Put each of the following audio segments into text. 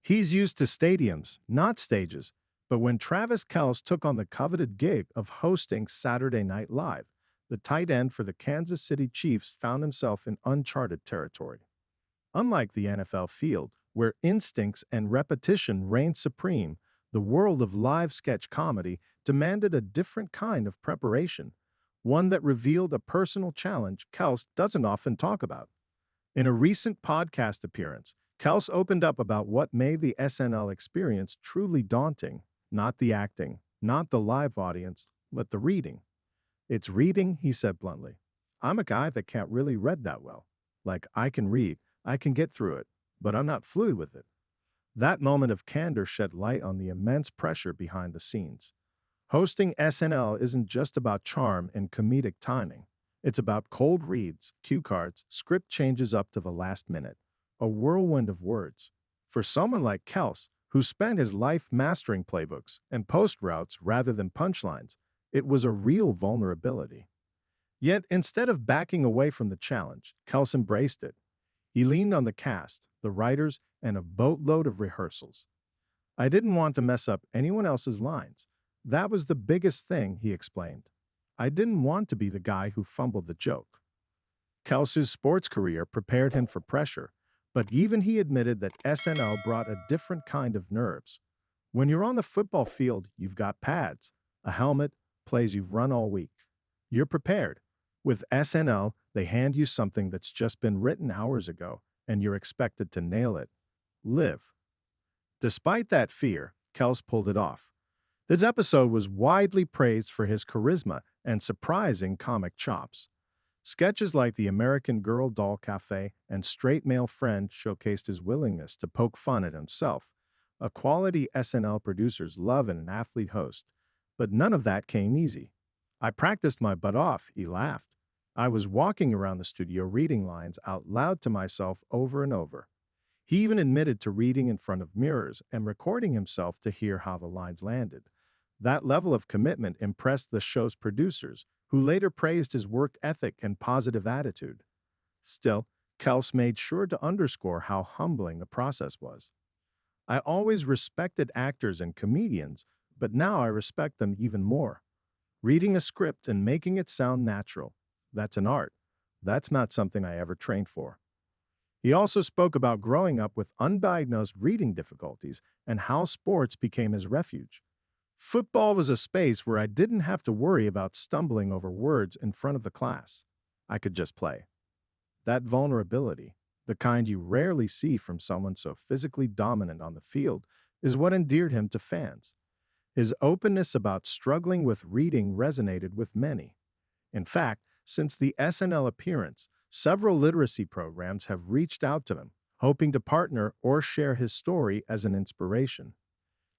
He's used to stadiums, not stages, but when Travis Kelce took on the coveted gig of hosting Saturday Night Live, the tight end for the Kansas City Chiefs found himself in uncharted territory. Unlike the NFL field, where instincts and repetition reigned supreme, the world of live sketch comedy demanded a different kind of preparation, one that revealed a personal challenge Kelce doesn't often talk about. In a recent podcast appearance, Kelce opened up about what made the SNL experience truly daunting, not the acting, not the live audience, but the reading. It's reading, he said bluntly. I'm a guy that can't really read that well. Like, I can read, I can get through it, but I'm not fluid with it. That moment of candor shed light on the immense pressure behind the scenes. Hosting SNL isn't just about charm and comedic timing. It's about cold reads, cue cards, script changes up to the last minute, a whirlwind of words. For someone like Kels, who spent his life mastering playbooks and post routes rather than punchlines, it was a real vulnerability. Yet, instead of backing away from the challenge, Kels embraced it. He leaned on the cast, the writers, and a boatload of rehearsals. I didn't want to mess up anyone else's lines. That was the biggest thing, he explained. I didn't want to be the guy who fumbled the joke. Kelce's sports career prepared him for pressure, but even he admitted that SNL brought a different kind of nerves. When you're on the football field, you've got pads, a helmet, plays you've run all week. You're prepared. With SNL, they hand you something that's just been written hours ago, and you're expected to nail it. Live. Despite that fear, Kelce pulled it off. This episode was widely praised for his charisma and surprising comic chops. Sketches like the American Girl Doll Cafe and Straight Male Friend showcased his willingness to poke fun at himself, a quality SNL producers love in an athlete host. But none of that came easy. I practiced my butt off, he laughed. I was walking around the studio reading lines out loud to myself over and over. He even admitted to reading in front of mirrors and recording himself to hear how the lines landed. That level of commitment impressed the show's producers, who later praised his work ethic and positive attitude. Still, Kelce made sure to underscore how humbling the process was. I always respected actors and comedians, but now I respect them even more. Reading a script and making it sound natural, that's an art. That's not something I ever trained for. He also spoke about growing up with undiagnosed reading difficulties and how sports became his refuge. Football was a space where I didn't have to worry about stumbling over words in front of the class. I could just play. That vulnerability, the kind you rarely see from someone so physically dominant on the field, is what endeared him to fans. His openness about struggling with reading resonated with many. In fact, since the SNL appearance, several literacy programs have reached out to him, hoping to partner or share his story as an inspiration.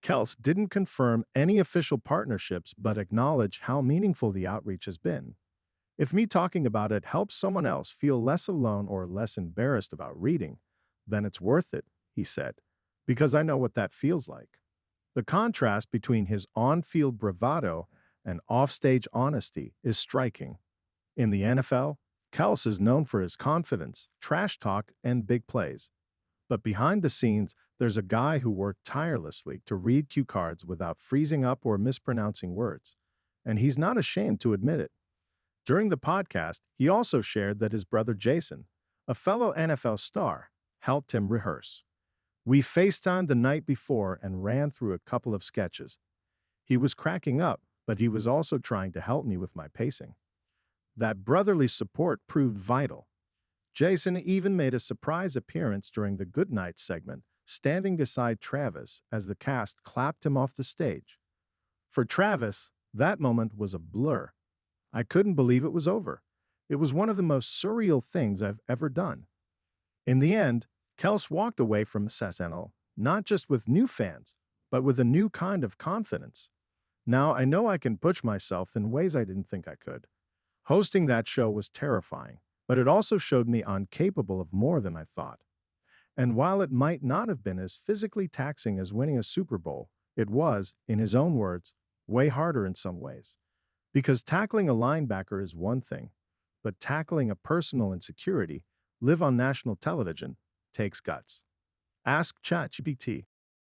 Kelce didn't confirm any official partnerships but acknowledged how meaningful the outreach has been. If me talking about it helps someone else feel less alone or less embarrassed about reading, then it's worth it, he said, because I know what that feels like. The contrast between his on-field bravado and off-stage honesty is striking. In the NFL, Kelce is known for his confidence, trash talk, and big plays. But behind the scenes, there's a guy who worked tirelessly to read cue cards without freezing up or mispronouncing words. And he's not ashamed to admit it. During the podcast, he also shared that his brother Jason, a fellow NFL star, helped him rehearse. We FaceTimed the night before and ran through a couple of sketches. He was cracking up, but he was also trying to help me with my pacing. That brotherly support proved vital. Jason even made a surprise appearance during the Goodnight segment, standing beside Travis as the cast clapped him off the stage. For Travis, that moment was a blur. I couldn't believe it was over. It was one of the most surreal things I've ever done. In the end, Kelce walked away from SNL not just with new fans, but with a new kind of confidence. Now I know I can push myself in ways I didn't think I could. Hosting that show was terrifying, but it also showed me I'm capable of more than I thought. And while it might not have been as physically taxing as winning a Super Bowl, it was, in his own words, way harder in some ways. Because tackling a linebacker is one thing, but tackling a personal insecurity, live on national television, takes guts. Ask ChatGPT.